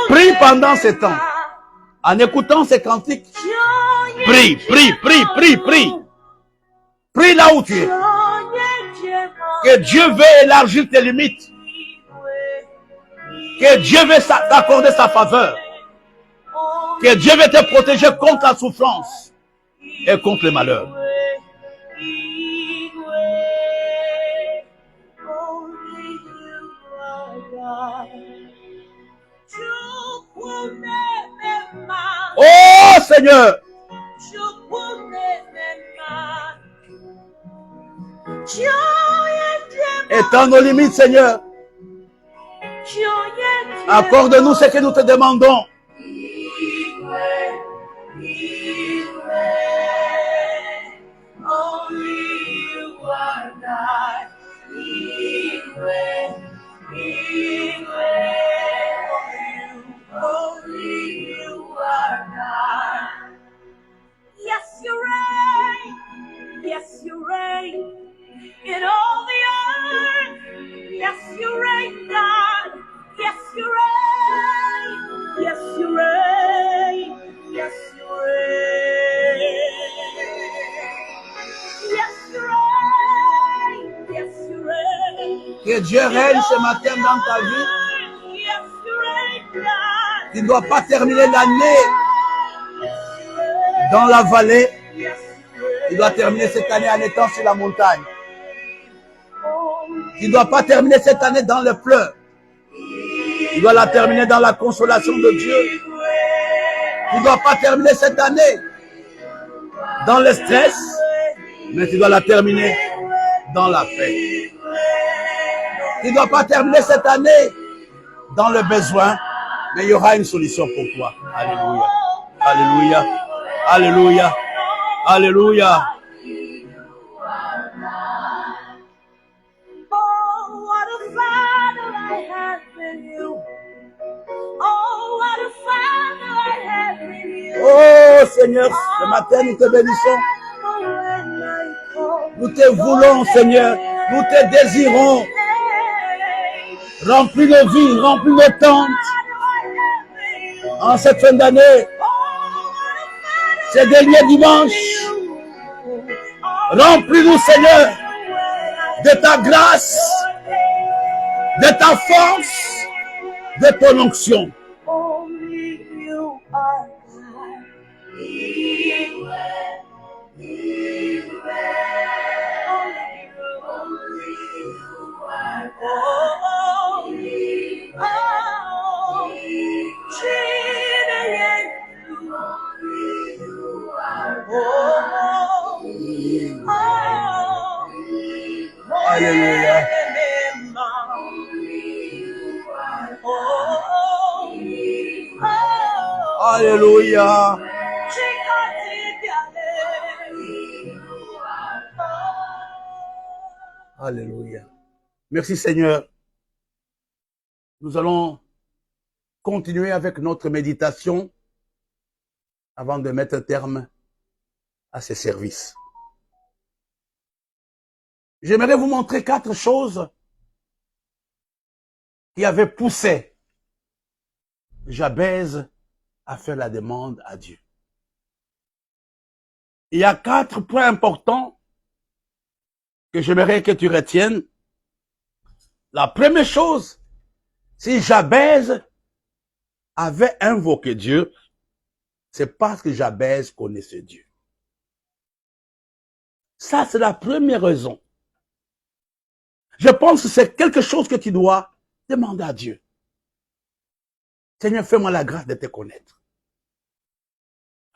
Prie pendant ce temps. En écoutant ces cantiques, prie, prie, prie, prie, prie. Prie là où tu es. Que Dieu veut élargir tes limites. Que Dieu veut t'accorder sa faveur. Que Dieu veut te protéger contre la souffrance et contre le malheur. Oh Seigneur! Étends nos limites, Seigneur. Accorde-nous ce que nous te demandons. Yes, you reign. Yes, you reign in all the earth. Yes, you reign, God. Yes, you reign. Yes, you reign. Yes, you reign. Yes, you reign. Yes, you reign. Que Dieu règne ce matin dans ta vie. Yes, you reign, God. Tu ne dois pas terminer l'année dans la vallée. Tu dois terminer cette année en étant sur la montagne. Tu ne dois pas terminer cette année dans les pleurs. Tu dois la terminer dans la consolation de Dieu. Tu ne dois pas terminer cette année dans le stress, mais tu dois la terminer dans la paix. Tu ne dois pas terminer cette année dans le besoin, mais il y aura une solution pour toi. Alléluia. Alléluia. Alléluia. Alléluia. Oh, what a father I have in you. Oh, what a father I have in you. Oh Seigneur, ce matin nous te bénissons. Nous te voulons, Seigneur. Nous te désirons. Remplis nos vies, remplis nos tentes. En cette fin d'année, ces derniers dimanches, remplis-nous, Seigneur, de ta grâce, de ta force, de ton onction. Alléluia. Alléluia. Alléluia. Merci Seigneur. Nous allons continuer avec notre méditation avant de mettre terme à ces services. J'aimerais vous montrer 4 choses qui avaient poussé Jabez à faire la demande à Dieu. Il y a 4 points importants que j'aimerais que tu retiennes. La première chose, si Jabez avait invoqué Dieu, c'est parce que Jabez connaissait Dieu. Ça, c'est la première raison. Je pense que c'est quelque chose que tu dois demander à Dieu. Seigneur, fais-moi la grâce de te connaître.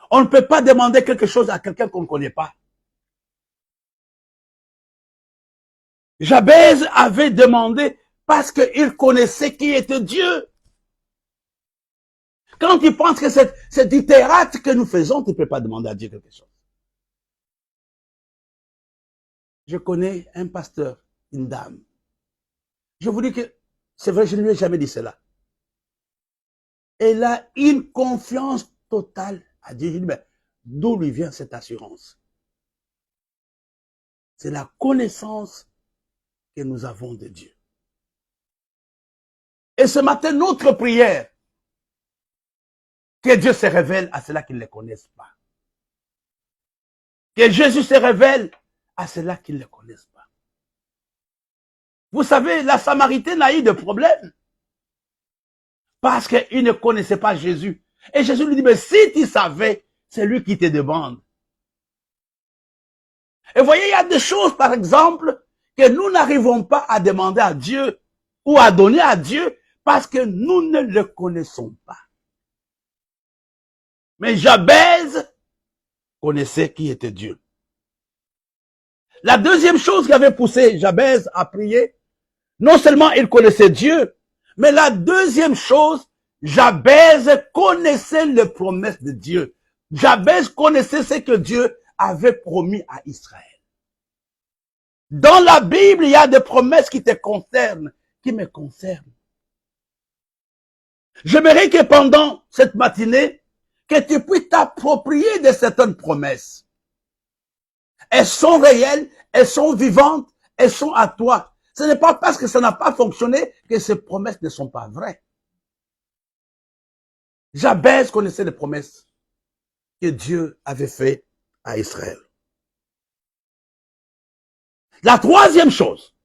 On ne peut pas demander quelque chose à quelqu'un qu'on ne connaît pas. Jabez avait demandé parce qu'il connaissait qui était Dieu. Quand tu penses que c'est du théâtre que nous faisons, tu ne peux pas demander à Dieu quelque chose. Je connais un pasteur, une dame. Je vous dis que, c'est vrai, je ne lui ai jamais dit cela. Elle a une confiance totale à Dieu. Je dis, mais d'où lui vient cette assurance? C'est la connaissance que nous avons de Dieu. Et ce matin, notre prière, Que Dieu se révèle à ceux-là qui ne le connaissent pas. Que Jésus se révèle à ceux-là qui ne le connaissent pas. Vous savez, la Samaritaine a eu des problèmes. Parce qu'il ne connaissait pas Jésus. Et Jésus lui dit, mais si tu savais, c'est lui qui te demande. Et vous voyez, il y a des choses, par exemple, que nous n'arrivons pas à demander à Dieu ou à donner à Dieu parce que nous ne le connaissons pas. Mais Jabez connaissait qui était Dieu. La deuxième chose qui avait poussé Jabez à prier, non seulement il connaissait Dieu, mais la deuxième chose, Jabez connaissait les promesses de Dieu. Jabez connaissait ce que Dieu avait promis à Israël. Dans la Bible, il y a des promesses qui te concernent, qui me concernent. J'aimerais que pendant cette matinée, que tu puisses t'approprier de certaines promesses. Elles sont réelles, elles sont vivantes, elles sont à toi. Ce n'est pas parce que ça n'a pas fonctionné que ces promesses ne sont pas vraies. Jabez connaissait les promesses que Dieu avait faites à Israël. La troisième chose,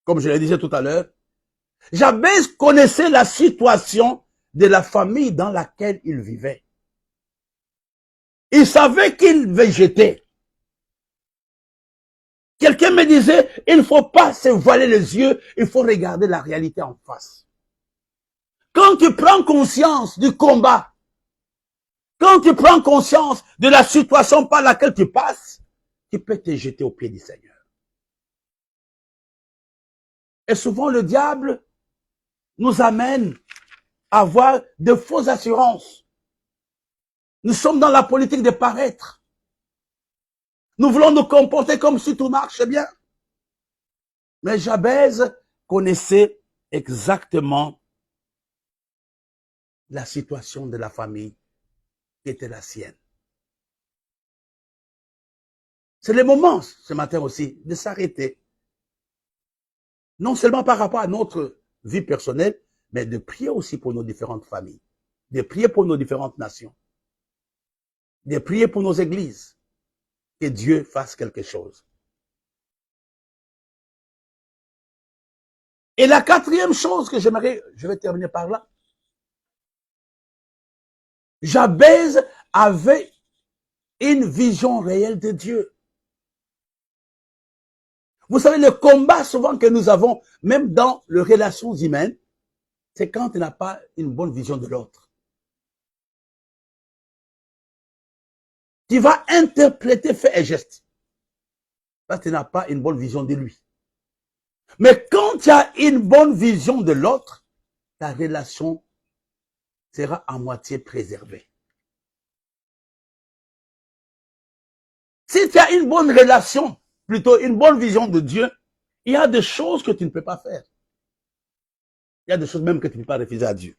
comme je le disais tout à l'heure, Jabez connaissait la situation de la famille dans laquelle il vivait. Il savait qu'il végétait. Quelqu'un me disait, il ne faut pas se voiler les yeux, il faut regarder la réalité en face. Quand tu prends conscience du combat, quand tu prends conscience de la situation par laquelle tu passes, tu peux te jeter aux pieds du Seigneur. Et souvent le diable nous amène à avoir de fausses assurances. Nous sommes dans la politique de paraître. Nous voulons nous comporter comme si tout marche bien. Mais Jabez connaissait exactement la situation de la famille qui était la sienne. C'est le moment, ce matin aussi, de s'arrêter. Non seulement par rapport à notre vie personnelle, mais de prier aussi pour nos différentes familles, de prier pour nos différentes nations, de prier pour nos églises, que Dieu fasse quelque chose. Et la quatrième chose que j'aimerais, je vais terminer par là, Jabez avait une vision réelle de Dieu. Vous savez, le combat souvent que nous avons, même dans les relations humaines, c'est quand tu n'as pas une bonne vision de l'autre. Tu vas interpréter faits et gestes. Parce que tu n'as pas une bonne vision de lui. Mais quand tu as une bonne vision de l'autre, ta relation sera à moitié préservée. Si tu as une bonne relation, plutôt une bonne vision de Dieu, il y a des choses que tu ne peux pas faire. Il y a des choses même que tu ne peux pas refuser à Dieu.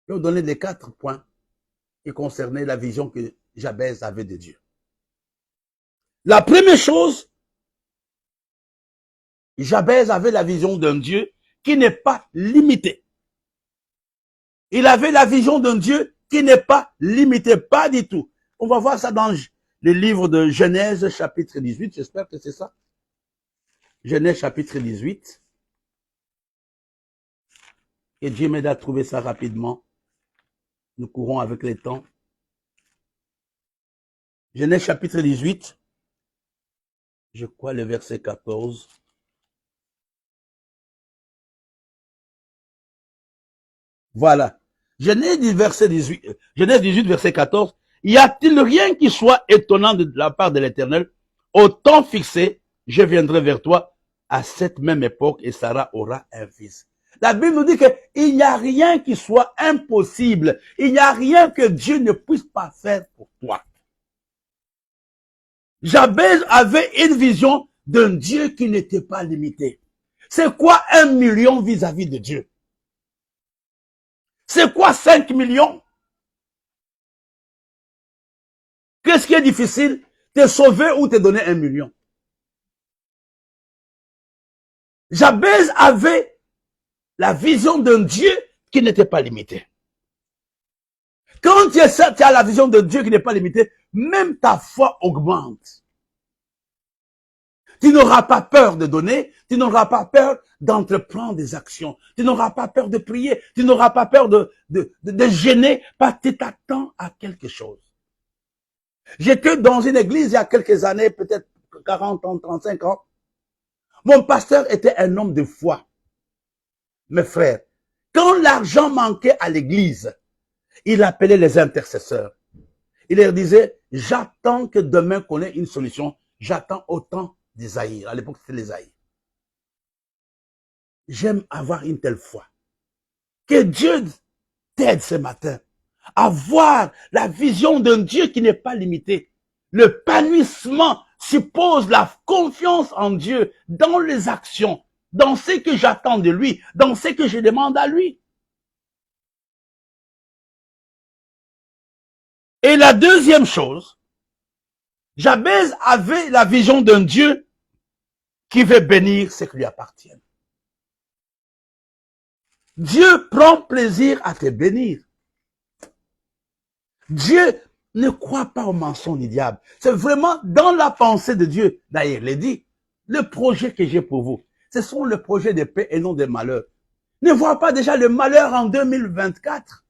Je vais vous donner les 4 points qui concernaient la vision que Jabez avait de Dieu. La première chose, Jabez avait la vision d'un Dieu qui n'est pas limité. Il avait la vision d'un Dieu qui n'est pas limité, pas du tout. On va voir ça dans le livre de Genèse, chapitre 18. J'espère que c'est ça. Genèse, chapitre 18. Et Dieu m'aide à trouver ça rapidement. Nous courons avec le temps. Genèse, chapitre 18. Je crois le verset 14. Voilà. Genèse 18, verset 14. Y a-t-il rien qui soit étonnant de la part de l'Éternel? Au temps fixé, je viendrai vers toi à cette même époque et Sarah aura un fils. La Bible nous dit qu'il n'y a rien qui soit impossible. Il n'y a rien que Dieu ne puisse pas faire pour toi. Jabez avait une vision d'un Dieu qui n'était pas limité. C'est quoi 1 million vis-à-vis de Dieu? C'est quoi 5 millions? Qu'est-ce qui est difficile? Te sauver ou te donner 1 million? Jabez avait la vision d'un Dieu qui n'était pas limité. Quand tu as la vision de Dieu qui n'est pas limitée, même ta foi augmente. Tu n'auras pas peur de donner, tu n'auras pas peur d'entreprendre des actions, tu n'auras pas peur de prier, tu n'auras pas peur de gêner, parce que tu t'attends à quelque chose. J'étais dans une église il y a quelques années, peut-être 40 ans, 35 ans. Mon pasteur était un homme de foi. Mes frères, quand l'argent manquait à l'église, il appelait les intercesseurs. Il leur disait, j'attends que demain qu'on ait une solution. J'attends autant d'Isaïe. À l'époque, c'était l'Isaïe. J'aime avoir une telle foi. Que Dieu t'aide ce matin à voir la vision d'un Dieu qui n'est pas limité. Le panouissement suppose la confiance en Dieu dans les actions, dans ce que j'attends de lui, dans ce que je demande à lui. Et la deuxième chose, Jabez avait la vision d'un Dieu qui veut bénir ce qui lui appartient. Dieu prend plaisir à te bénir. Dieu ne croit pas au mensonge du diable. C'est vraiment dans la pensée de Dieu. D'ailleurs, il dit, le projet que j'ai pour vous, ce sont le projet de paix et non de malheur. Ne vois pas déjà le malheur en 2024.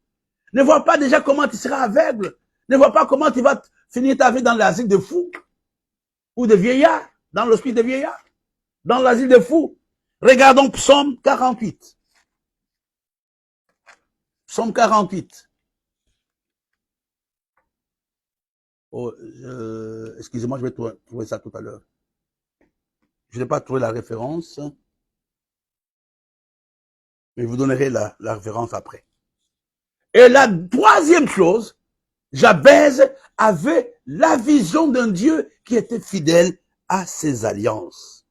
Ne vois pas déjà comment tu seras aveugle. Ne vois pas comment tu vas finir ta vie dans l'asile de fous ou de vieillards, dans l'hospice de vieillards, dans l'asile de fous. Regardons Psaume 48. Psaume 48. Oh, excusez-moi, je vais trouver ça tout à l'heure. Je n'ai pas trouvé la référence, mais je vous donnerai la référence après. Et la troisième chose, Jabez avait la vision d'un Dieu qui était fidèle à ses alliances.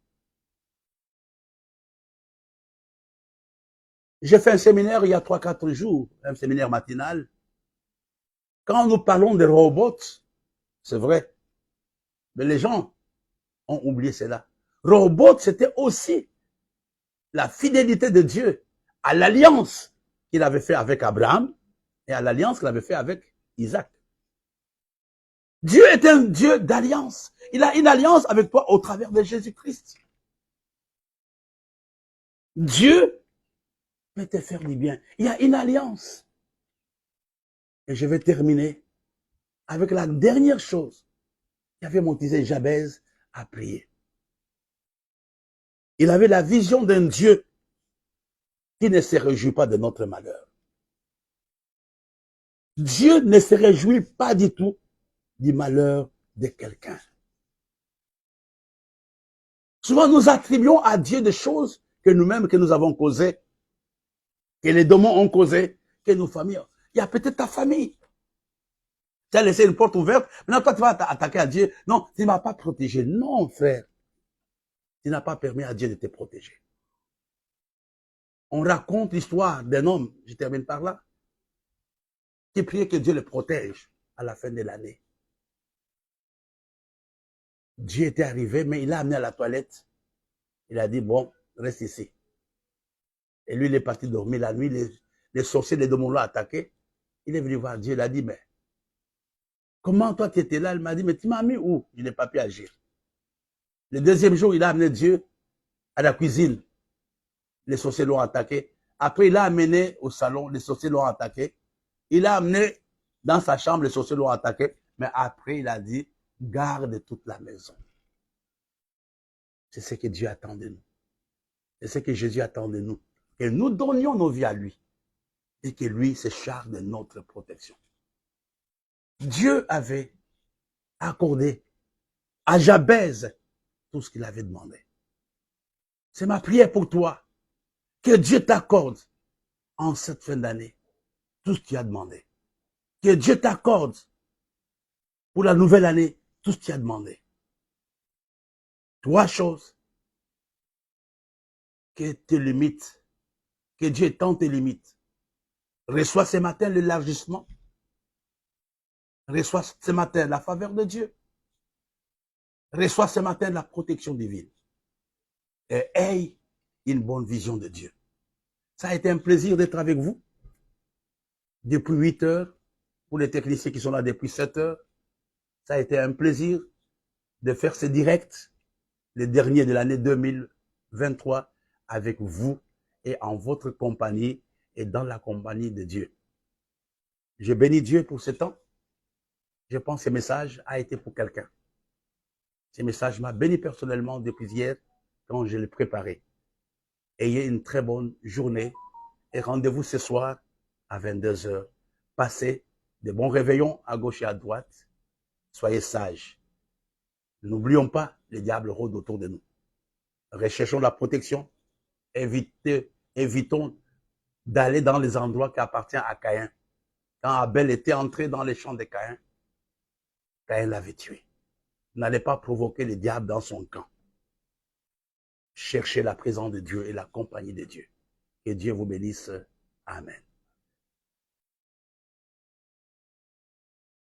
J'ai fait un séminaire il y a 3-4 jours, un séminaire matinal. Quand nous parlons des robots, c'est vrai, mais les gens ont oublié cela. Robot, c'était aussi la fidélité de Dieu à l'alliance qu'il avait fait avec Abraham et à l'alliance qu'il avait fait avec Isaac. Dieu est un Dieu d'alliance. Il a une alliance avec toi au travers de Jésus-Christ. Dieu peut te faire du bien. Il y a une alliance. Et je vais terminer avec la dernière chose qui avait motivé Jabez à prier. Il avait la vision d'un Dieu qui ne se réjouit pas de notre malheur. Dieu ne se réjouit pas du tout du malheur de quelqu'un. Souvent, nous attribuons à Dieu des choses que nous-mêmes, que nous avons causées, que les démons ont causées, que nos familles. Il y a peut-être ta famille. Tu as laissé une porte ouverte. Maintenant, toi, tu vas attaquer à Dieu. Non, tu ne m'as pas protégé. Non, frère. Tu n'as pas permis à Dieu de te protéger. On raconte l'histoire d'un homme, je termine par là, qui priait que Dieu le protège à la fin de l'année. Dieu était arrivé, mais il l'a amené à la toilette. Il a dit, bon, reste ici. Et lui, il est parti dormir la nuit. Les sorciers, les démons l'ont attaqué. Il est venu voir Dieu. Il a dit, mais comment toi tu étais là? Il m'a dit, mais tu m'as mis où? Je n'ai pas pu agir. Le deuxième jour, il a amené Dieu à la cuisine. Les sorciers l'ont attaqué. Après, il l'a amené au salon. Les sorciers l'ont attaqué. Il l'a amené dans sa chambre. Les sorciers l'ont attaqué. Mais après, il a dit, garde toute la maison. C'est ce que Dieu attend de nous. C'est ce que Jésus attend de nous. Que nous donnions nos vies à lui. Et que lui se charge de notre protection. Dieu avait accordé à Jabez tout ce qu'il avait demandé. C'est ma prière pour toi. Que Dieu t'accorde en cette fin d'année tout ce que tu as demandé. Que Dieu t'accorde pour la nouvelle année tout ce que tu as demandé. Trois choses que tes limites, que Dieu étend tes limites. Reçois ce matin l'élargissement. Reçois ce matin la faveur de Dieu. Reçois ce matin la protection divine. Et aie une bonne vision de Dieu. Ça a été un plaisir d'être avec vous. depuis 8 heures. Pour les techniciens qui sont là depuis 7 heures, ça a été un plaisir de faire ce direct, le dernier de l'année 2023, avec vous et en votre compagnie et dans la compagnie de Dieu. Je bénis Dieu pour ce temps. Je pense que ce message a été pour quelqu'un. Ce message m'a béni personnellement depuis hier quand je l'ai préparé. Ayez une très bonne journée et rendez-vous ce soir à 22 heures. Passez de bons réveillons à gauche et à droite. Soyez sages. N'oublions pas, le diable rôde autour de nous. Recherchons la protection. Évitons d'aller dans les endroits qui appartiennent à Caïn. Quand Abel était entré dans les champs de Caïn, Caïn l'avait tué. N'allez pas provoquer le diable dans son camp. Cherchez la présence de Dieu et la compagnie de Dieu. Que Dieu vous bénisse. Amen.